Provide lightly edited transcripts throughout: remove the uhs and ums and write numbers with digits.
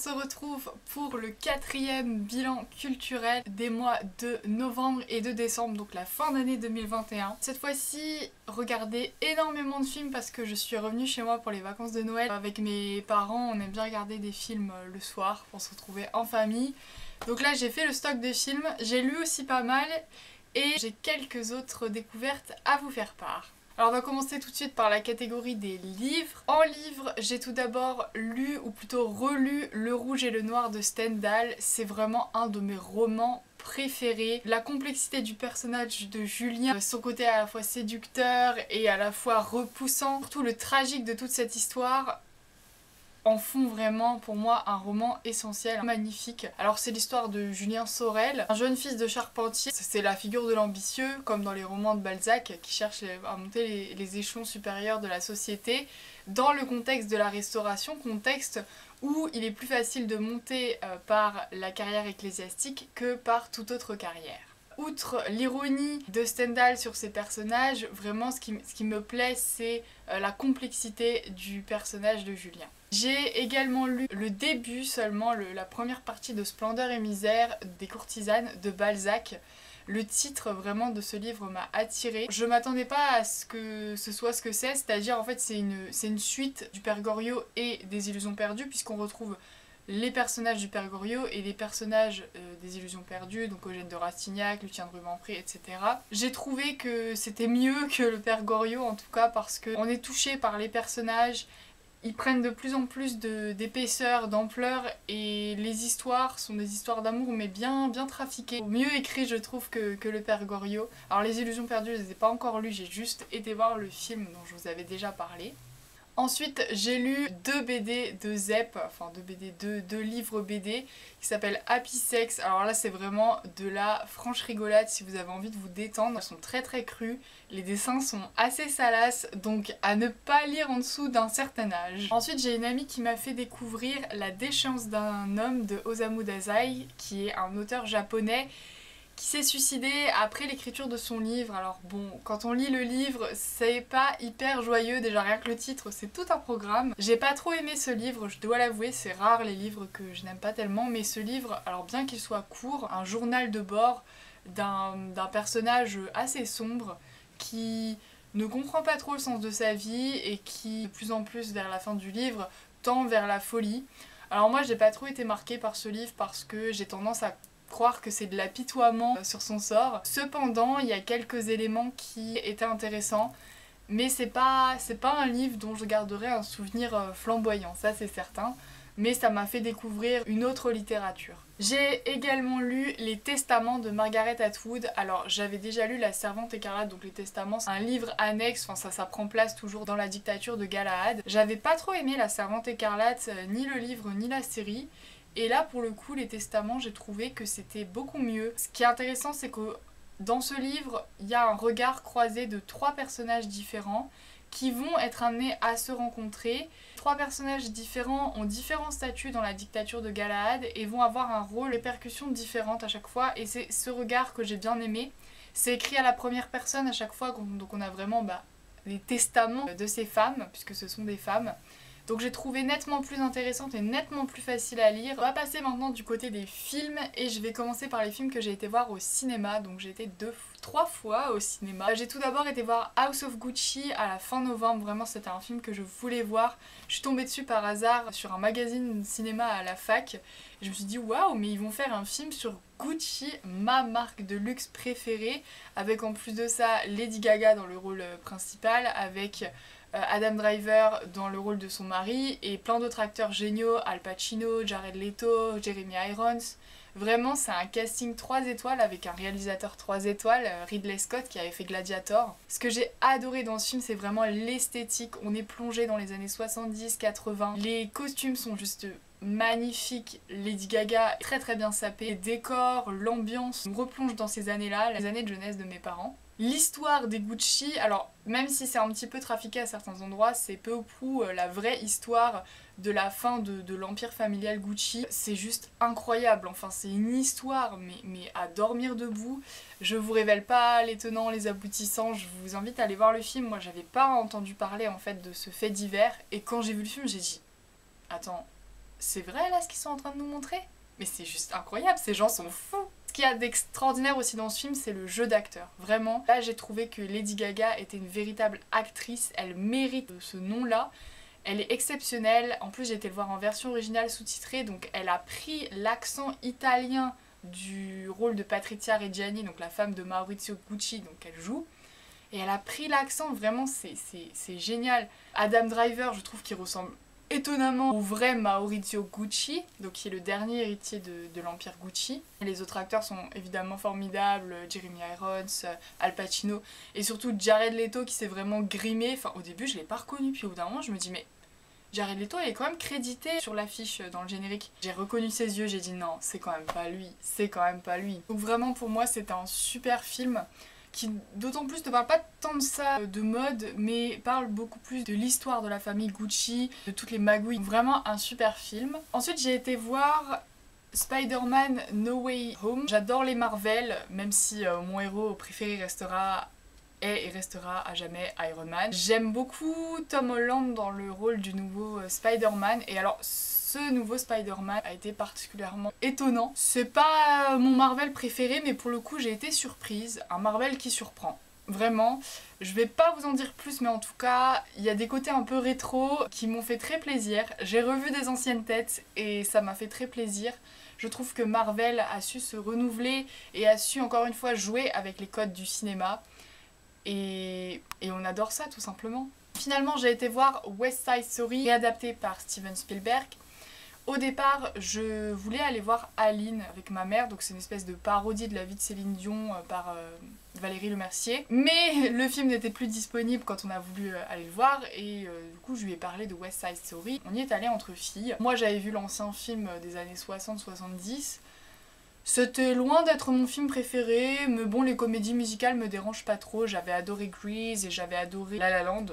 se retrouve pour le 4e bilan culturel des mois de novembre et de décembre, donc la fin d'année 2021. Cette fois-ci, regardez énormément de films parce que je suis revenue chez moi pour les vacances de Noël. Avec mes parents, on aime bien regarder des films le soir pour se retrouver en famille. Donc là, j'ai fait le stock des films, j'ai lu aussi pas mal et j'ai quelques autres découvertes à vous faire part. Alors on va commencer tout de suite par la catégorie des livres. En livre, j'ai tout d'abord lu, ou plutôt relu, Le Rouge et le Noir de Stendhal. C'est vraiment un de mes romans préférés. La complexité du personnage de Julien, son côté à la fois séducteur et à la fois repoussant, surtout le tragique de toute cette histoire, en font vraiment pour moi un roman essentiel, magnifique. Alors c'est l'histoire de Julien Sorel, un jeune fils de charpentier. C'est la figure de l'ambitieux, comme dans les romans de Balzac, qui cherche à monter les échelons supérieurs de la société, dans le contexte de la Restauration, contexte où il est plus facile de monter par la carrière ecclésiastique que par toute autre carrière. Outre l'ironie de Stendhal sur ses personnages, vraiment ce qui me plaît, c'est la complexité du personnage de Julien. J'ai également lu le début seulement, la première partie de Splendeur et misère des courtisanes de Balzac. Le titre vraiment de ce livre m'a attirée. Je m'attendais pas à ce que ce soit ce que c'est-à-dire en fait c'est une suite du Père Goriot et des Illusions perdues, puisqu'on retrouve les personnages du Père Goriot et les personnages des Illusions perdues, donc Eugène de Rastignac, Lucien de Rubempré, etc. J'ai trouvé que c'était mieux que le Père Goriot en tout cas, parce qu'on est touché par les personnages. Ils prennent de plus en plus d'épaisseur, d'ampleur, et les histoires sont des histoires d'amour mais bien trafiquées. Mieux écrit je trouve que le Père Goriot. Alors les Illusions perdues je les ai pas encore lues, j'ai juste été voir le film dont je vous avais déjà parlé. Ensuite, j'ai lu 2 BD de Zep, enfin 2 livres BD qui s'appellent Happy Sex. Alors là, c'est vraiment de la franche rigolade si vous avez envie de vous détendre. Elles sont très crus, les dessins sont assez salaces, donc à ne pas lire en dessous d'un certain âge. Ensuite, j'ai une amie qui m'a fait découvrir La déchéance d'un homme de Osamu Dazai, qui est un auteur japonais qui s'est suicidé après l'écriture de son livre. Alors bon, quand on lit le livre, c'est pas hyper joyeux, déjà rien que le titre, c'est tout un programme. J'ai pas trop aimé ce livre, je dois l'avouer, c'est rare les livres que je n'aime pas tellement, mais ce livre, alors bien qu'il soit court, un journal de bord d'un personnage assez sombre qui ne comprend pas trop le sens de sa vie et qui, de plus en plus vers la fin du livre, tend vers la folie. Alors moi j'ai pas trop été marquée par ce livre parce que j'ai tendance à croire que c'est de l'apitoiement sur son sort. Cependant, il y a quelques éléments qui étaient intéressants, mais c'est pas un livre dont je garderai un souvenir flamboyant, ça c'est certain, mais ça m'a fait découvrir une autre littérature. J'ai également lu Les Testaments de Margaret Atwood. Alors j'avais déjà lu La Servante écarlate, donc Les Testaments, c'est un livre annexe, enfin ça prend place toujours dans la dictature de Galahad. J'avais pas trop aimé La Servante écarlate, ni le livre ni la série. Et là pour le coup Les Testaments, j'ai trouvé que c'était beaucoup mieux. Ce qui est intéressant, c'est que dans ce livre il y a un regard croisé de 3 personnages différents qui vont être amenés à se rencontrer. 3 personnages différents ont différents statuts dans la dictature de Galahad et vont avoir un rôle, répercussions différentes à chaque fois, et c'est ce regard que j'ai bien aimé. C'est écrit à la première personne à chaque fois, donc on a vraiment les testaments de ces femmes, puisque ce sont des femmes. Donc j'ai trouvé nettement plus intéressante et nettement plus facile à lire. On va passer maintenant du côté des films et je vais commencer par les films que j'ai été voir au cinéma. Donc j'ai été 3 fois au cinéma. J'ai tout d'abord été voir House of Gucci à la fin novembre. Vraiment c'était un film que je voulais voir. Je suis tombée dessus par hasard sur un magazine cinéma à la fac. Et je me suis dit waouh, mais ils vont faire un film sur Gucci, ma marque de luxe préférée. Avec en plus de ça Lady Gaga dans le rôle principal, avec Adam Driver dans le rôle de son mari et plein d'autres acteurs géniaux, Al Pacino, Jared Leto, Jeremy Irons. Vraiment c'est un casting 3 étoiles avec un réalisateur 3 étoiles, Ridley Scott, qui avait fait Gladiator. Ce que j'ai adoré dans ce film, c'est vraiment l'esthétique. On est plongé dans les années 70-80. Les costumes sont juste magnifiques. Lady Gaga est très bien sapée. Les décors, l'ambiance, on replonge dans ces années-là, les années de jeunesse de mes parents. L'histoire des Gucci, alors même si c'est un petit peu trafiqué à certains endroits, c'est peu ou prou la vraie histoire de la fin de l'empire familial Gucci. C'est juste incroyable, enfin c'est une histoire mais à dormir debout. Je vous révèle pas les tenants, les aboutissants, je vous invite à aller voir le film. Moi j'avais pas entendu parler en fait de ce fait divers, et quand j'ai vu le film j'ai dit attends, c'est vrai là ce qu'ils sont en train de nous montrer? Mais c'est juste incroyable, ces gens sont fous. Ce qu'il y a d'extraordinaire aussi dans ce film, c'est le jeu d'acteur. Vraiment, là j'ai trouvé que Lady Gaga était une véritable actrice, elle mérite ce nom-là. Elle est exceptionnelle, en plus j'ai été le voir en version originale sous-titrée, donc elle a pris l'accent italien du rôle de Patrizia Reggiani, donc la femme de Maurizio Gucci, donc elle joue. Et elle a pris l'accent, vraiment c'est génial. Adam Driver, je trouve qu'il ressemble étonnamment au vrai Maurizio Gucci, donc qui est le dernier héritier de l'empire Gucci. Et les autres acteurs sont évidemment formidables, Jeremy Irons, Al Pacino, et surtout Jared Leto qui s'est vraiment grimé. Enfin au début je l'ai pas reconnu, puis au bout d'un moment je me dis mais Jared Leto il est quand même crédité sur l'affiche dans le générique. J'ai reconnu ses yeux, j'ai dit non c'est quand même pas lui, c'est quand même pas lui. Donc vraiment pour moi c'était un super film qui d'autant plus ne parle pas tant de ça, de mode, mais parle beaucoup plus de l'histoire de la famille Gucci, de toutes les magouilles. Vraiment un super film. Ensuite j'ai été voir Spider-Man No Way Home. J'adore les Marvel, même si mon héros préféré restera et restera à jamais Iron Man. J'aime beaucoup Tom Holland dans le rôle du nouveau Spider-Man, et alors ce nouveau Spider-Man a été particulièrement étonnant. C'est pas mon Marvel préféré, mais pour le coup j'ai été surprise. Un Marvel qui surprend. Vraiment, je vais pas vous en dire plus, mais en tout cas, il y a des côtés un peu rétro qui m'ont fait très plaisir. J'ai revu des anciennes têtes et ça m'a fait très plaisir. Je trouve que Marvel a su se renouveler et a su encore une fois jouer avec les codes du cinéma. Et on adore ça tout simplement. Finalement j'ai été voir West Side Story, réadapté par Steven Spielberg. Au départ je voulais aller voir Aline avec ma mère, donc c'est une espèce de parodie de la vie de Céline Dion par Valérie Lemercier. Mais le film n'était plus disponible quand on a voulu aller le voir et du coup je lui ai parlé de West Side Story. On y est allé entre filles. Moi j'avais vu l'ancien film des années 60-70. C'était loin d'être mon film préféré, mais bon, les comédies musicales me dérangent pas trop. J'avais adoré Grease et j'avais adoré La La Land,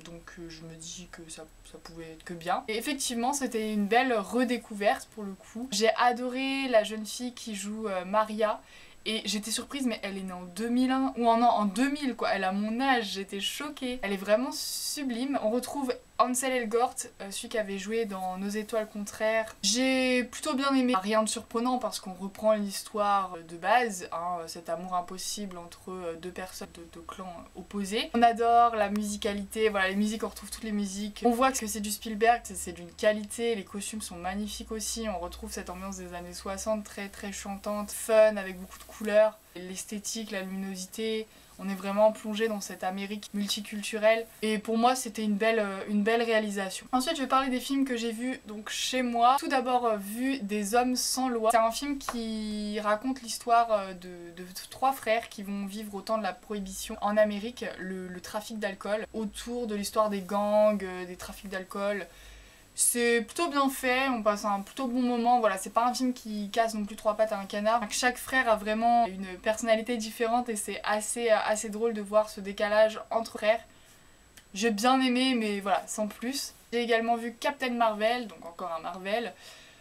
donc je me dis que ça pouvait être que bien. Et effectivement, c'était une belle redécouverte pour le coup. J'ai adoré la jeune fille qui joue Maria, et j'étais surprise, mais elle est née en 2001, ou en 2000 quoi, elle a mon âge, j'étais choquée. Elle est vraiment sublime. On retrouve Ansel Elgort, celui qui avait joué dans Nos étoiles contraires. J'ai plutôt bien aimé. Rien de surprenant parce qu'on reprend l'histoire de base, hein, cet amour impossible entre deux personnes de clans opposés. On adore la musicalité, voilà les musiques, on retrouve toutes les musiques. On voit que c'est du Spielberg, c'est d'une qualité, les costumes sont magnifiques aussi. On retrouve cette ambiance des années 60 très très chantante, fun, avec beaucoup de couleurs. L'esthétique, la luminosité, on est vraiment plongé dans cette Amérique multiculturelle et pour moi c'était une belle réalisation. Ensuite je vais parler des films que j'ai vus donc chez moi. Tout d'abord vu Des hommes sans loi. C'est un film qui raconte l'histoire de trois frères qui vont vivre au temps de la prohibition en Amérique, le trafic d'alcool, autour de l'histoire des gangs, des trafics d'alcool. C'est plutôt bien fait, on passe un plutôt bon moment, voilà, c'est pas un film qui casse non plus trois pattes à un canard. Chaque frère a vraiment une personnalité différente et c'est assez drôle de voir ce décalage entre frères. J'ai bien aimé, mais voilà, sans plus. J'ai également vu Captain Marvel, donc encore un Marvel.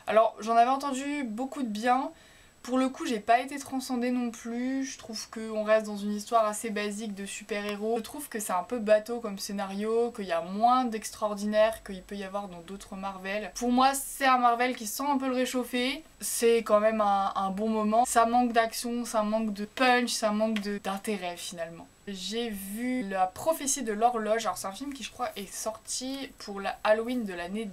Alors j'en avais entendu beaucoup de bien. Pour le coup, j'ai pas été transcendée non plus, je trouve qu'on reste dans une histoire assez basique de super-héros. Je trouve que c'est un peu bateau comme scénario, qu'il y a moins d'extraordinaire qu'il peut y avoir dans d'autres Marvel. Pour moi, c'est un Marvel qui sent un peu le réchauffer, c'est quand même un bon moment. Ça manque d'action, ça manque de punch, ça manque d'intérêt finalement. J'ai vu La prophétie de l'horloge, alors c'est un film qui je crois est sorti pour la Halloween de l'année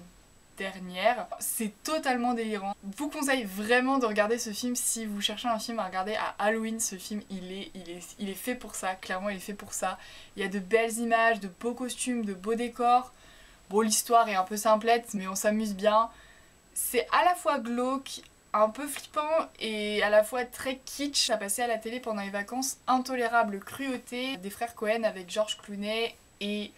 dernière. C'est totalement délirant. Je vous conseille vraiment de regarder ce film si vous cherchez un film à regarder à Halloween. Ce film il est fait pour ça, clairement il est fait pour ça. Il y a de belles images, de beaux costumes, de beaux décors. Bon, l'histoire est un peu simplette mais on s'amuse bien. C'est à la fois glauque, un peu flippant et à la fois très kitsch. Ça passait à la télé pendant les vacances. Intolérable cruauté des frères Cohen avec George Clooney et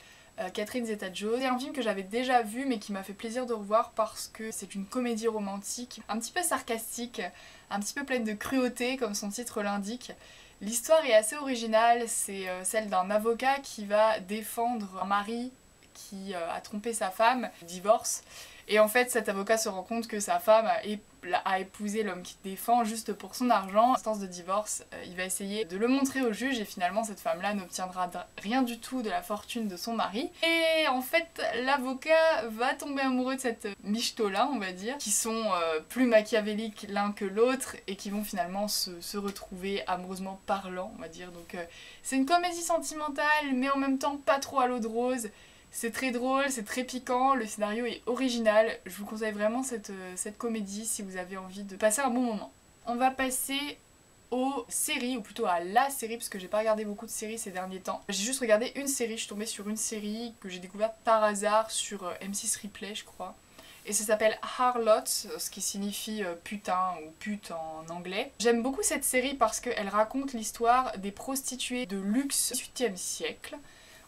Catherine Zeta-Jones. C'est un film que j'avais déjà vu mais qui m'a fait plaisir de revoir parce que c'est une comédie romantique un petit peu sarcastique, un petit peu pleine de cruauté comme son titre l'indique. L'histoire est assez originale, c'est celle d'un avocat qui va défendre un mari qui a trompé sa femme, divorce, Et en fait cet avocat se rend compte que sa femme a épousé l'homme qui défend juste pour son argent. Instance de divorce, il va essayer de le montrer au juge et finalement cette femme-là n'obtiendra rien du tout de la fortune de son mari. Et en fait l'avocat va tomber amoureux de cette michto-là, on va dire, qui sont plus machiavéliques l'un que l'autre et qui vont finalement se retrouver amoureusement parlant, on va dire. Donc c'est une comédie sentimentale mais en même temps pas trop à l'eau de rose. C'est très drôle, c'est très piquant, le scénario est original. Je vous conseille vraiment cette comédie si vous avez envie de passer un bon moment. On va passer aux séries, ou plutôt à la série, parce que j'ai pas regardé beaucoup de séries ces derniers temps. J'ai juste regardé une série, je suis tombée sur une série que j'ai découverte par hasard sur M6 Replay je crois. Et ça s'appelle Harlot, ce qui signifie putain ou pute en anglais. J'aime beaucoup cette série parce qu'elle raconte l'histoire des prostituées de luxe du XVIIIe siècle.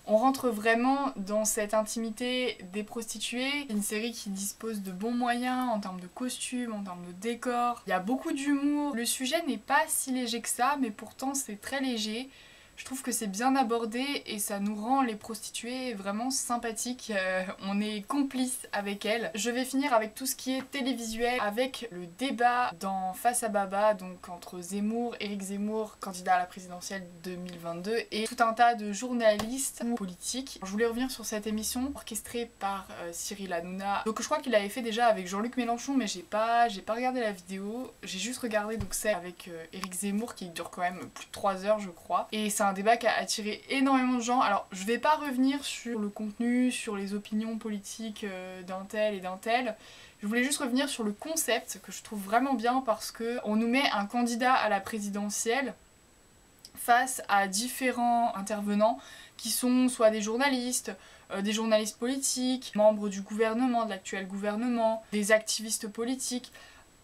On rentre vraiment dans cette intimité des prostituées. C'est une série qui dispose de bons moyens en termes de costumes, en termes de décors. Il y a beaucoup d'humour. Le sujet n'est pas si léger que ça, mais pourtant c'est très léger. Je trouve que c'est bien abordé et ça nous rend les prostituées vraiment sympathiques. On est complices avec elles. Je vais finir avec tout ce qui est télévisuel, avec le débat dans Face à Baba, donc entre Zemmour, Éric Zemmour, candidat à la présidentielle 2022, et tout un tas de journalistes ou politiques. Je voulais revenir sur cette émission orchestrée par Cyril Hanouna. Donc je crois qu'il l'avait fait déjà avec Jean-Luc Mélenchon, mais j'ai pas regardé la vidéo. J'ai juste regardé donc celle avec Éric Zemmour qui dure quand même plus de 3 heures je crois. Et c'est un débat qui a attiré énormément de gens. Alors je vais pas revenir sur le contenu, sur les opinions politiques d'un tel et d'un tel. Je voulais juste revenir sur le concept que je trouve vraiment bien parce que on nous met un candidat à la présidentielle face à différents intervenants qui sont soit des journalistes politiques, membres du gouvernement, de l'actuel gouvernement, des activistes politiques,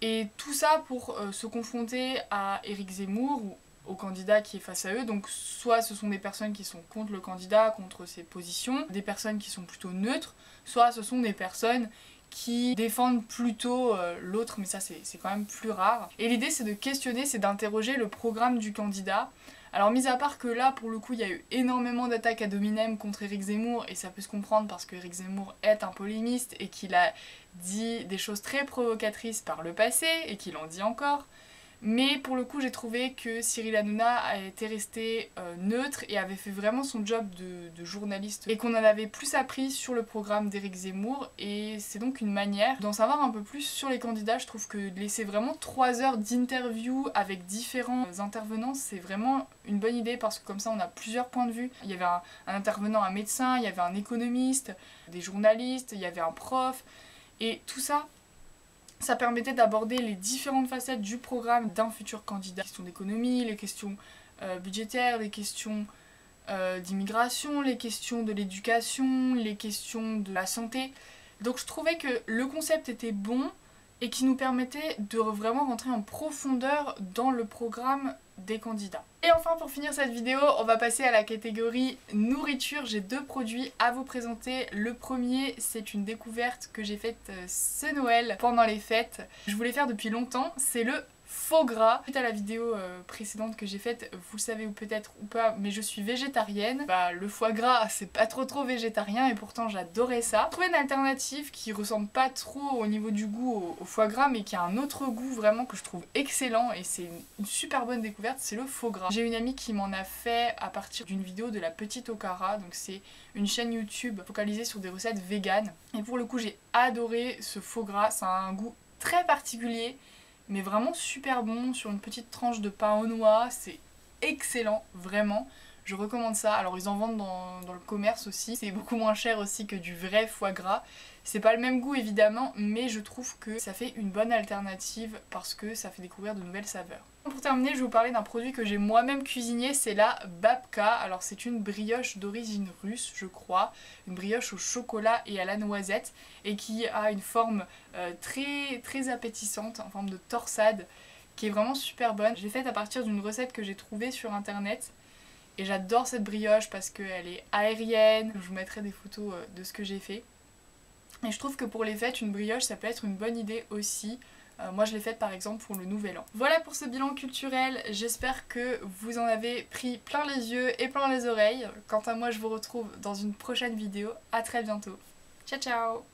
et tout ça pour se confronter à Éric Zemmour ou au candidat qui est face à eux. Donc soit ce sont des personnes qui sont contre le candidat, contre ses positions, des personnes qui sont plutôt neutres, soit ce sont des personnes qui défendent plutôt l'autre, mais ça c'est quand même plus rare. Et l'idée c'est de questionner, c'est d'interroger le programme du candidat. Alors mis à part que là pour le coup il y a eu énormément d'attaques ad hominem contre Éric Zemmour, et ça peut se comprendre parce que Éric Zemmour est un polémiste et qu'il a dit des choses très provocatrices par le passé et qu'il en dit encore. Mais pour le coup j'ai trouvé que Cyril Hanouna était resté neutre et avait fait vraiment son job de journaliste et qu'on en avait plus appris sur le programme d'Éric Zemmour, et c'est donc une manière d'en savoir un peu plus sur les candidats. Je trouve que de laisser vraiment 3 heures d'interview avec différents intervenants c'est vraiment une bonne idée parce que comme ça on a plusieurs points de vue. Il y avait un intervenant, un médecin, il y avait un économiste, des journalistes, il y avait un prof, et tout ça ça permettait d'aborder les différentes facettes du programme d'un futur candidat. Les questions d'économie, les questions budgétaires, les questions d'immigration, les questions de l'éducation, les questions de la santé. Donc je trouvais que le concept était bon et qui nous permettait de vraiment rentrer en profondeur dans le programme des candidats. Et enfin pour finir cette vidéo, on va passer à la catégorie nourriture. J'ai 2 produits à vous présenter. Le premier, c'est une découverte que j'ai faite ce Noël pendant les fêtes. Je voulais faire depuis longtemps, c'est le faux gras. Suite à la vidéo précédente que j'ai faite, vous le savez ou peut-être ou pas, mais je suis végétarienne. Le foie gras c'est pas trop végétarien et pourtant j'adorais ça. J'ai trouvé une alternative qui ressemble pas trop au niveau du goût au foie gras, mais qui a un autre goût vraiment que je trouve excellent, et c'est une super bonne découverte, c'est le faux gras. J'ai une amie qui m'en a fait à partir d'une vidéo de la petite Okara, donc c'est une chaîne YouTube focalisée sur des recettes véganes, et pour le coup j'ai adoré ce faux gras. Ça a un goût très particulier mais vraiment super bon sur une petite tranche de pain aux noix, c'est excellent, vraiment, je recommande ça. Alors ils en vendent dans le commerce aussi, c'est beaucoup moins cher aussi que du vrai foie gras. C'est pas le même goût évidemment, mais je trouve que ça fait une bonne alternative parce que ça fait découvrir de nouvelles saveurs. Pour terminer, je vais vous parler d'un produit que j'ai moi-même cuisiné, c'est la babka. Alors c'est une brioche d'origine russe, je crois, une brioche au chocolat et à la noisette, et qui a une forme très appétissante, en forme de torsade, qui est vraiment super bonne. Je l'ai faite à partir d'une recette que j'ai trouvée sur internet, et j'adore cette brioche parce qu'elle est aérienne. Je vous mettrai des photos de ce que j'ai fait. Et je trouve que pour les fêtes, une brioche ça peut être une bonne idée aussi. Moi je l'ai faite par exemple pour le nouvel an. Voilà pour ce bilan culturel, j'espère que vous en avez pris plein les yeux et plein les oreilles. Quant à moi je vous retrouve dans une prochaine vidéo, à très bientôt. Ciao ciao.